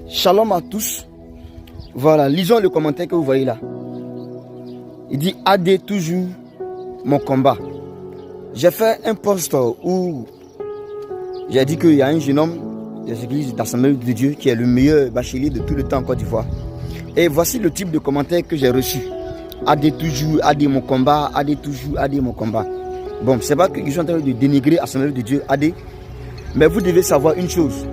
Shalom à tous. Voilà, lisons le commentaire que vous voyez là. Il dit AD toujours mon combat. J'ai fait un post où j'ai dit qu'il y a un jeune homme des églises d'Assemblée de Dieu qui est le meilleur bachelier de tout le temps en Côte d'Ivoire. Et voici le type de commentaire que j'ai reçu. AD toujours, AD mon combat, AD toujours, AD mon combat. Bon, c'est pas que je suis en train de dénigrer Assemblée de Dieu, AD. Mais vous devez savoir une chose.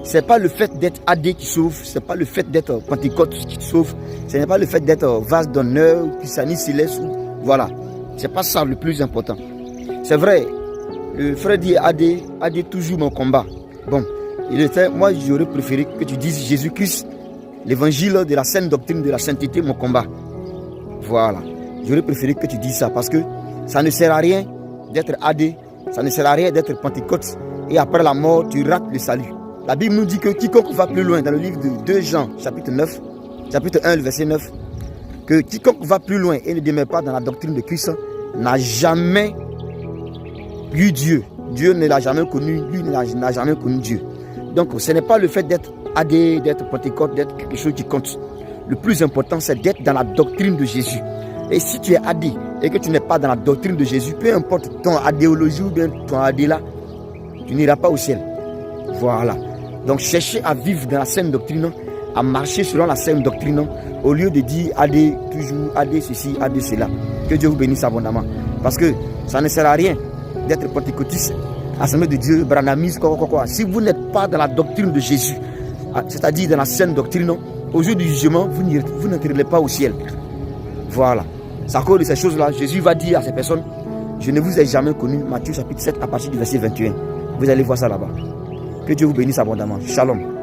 C'est pas le fait d'être AD qui sauve, c'est pas le fait d'être Pentecôte qui sauve, ce n'est pas le fait d'être vase d'honneur, Pisani Céleste, voilà. C'est pas ça le plus important. C'est vrai, le frère dit AD toujours mon combat. Bon, moi j'aurais préféré que tu dises Jésus-Christ, l'évangile de la sainte doctrine de la sainteté, mon combat. Voilà. J'aurais préféré que tu dises ça parce que ça ne sert à rien d'être AD, ça ne sert à rien d'être Pentecôte et après la mort tu rates le salut. La Bible nous dit que quiconque va plus loin, dans le livre de 2 Jean, chapitre 1, verset 9, que quiconque va plus loin et ne demeure pas dans la doctrine de Christ n'a jamais vu Dieu. Dieu ne l'a jamais connu, lui n'a jamais connu Dieu. Donc ce n'est pas le fait d'être AD, d'être Pentecôte, d'être quelque chose qui compte. Le plus important, c'est d'être dans la doctrine de Jésus. Et si tu es AD et que tu n'es pas dans la doctrine de Jésus, peu importe ton adéologie ou bien ton AD là, tu n'iras pas au ciel. Voilà. Donc cherchez à vivre dans la saine doctrine, à marcher selon la saine doctrine, au lieu de dire AD toujours, AD ceci, AD cela. Que Dieu vous bénisse abondamment. Parce que ça ne sert à rien d'être pentecôtiste, Assemblée de Dieu, branamiste, quoi. Si vous n'êtes pas dans la doctrine de Jésus, c'est-à-dire dans la saine doctrine, au jour du jugement, vous n'entrerez pas au ciel. Voilà. C'est à cause de ces choses-là, Jésus va dire à ces personnes, je ne vous ai jamais connu, Matthieu chapitre 7 à partir du verset 21. Vous allez voir ça là-bas. Que Dieu vous bénisse abondamment. Shalom.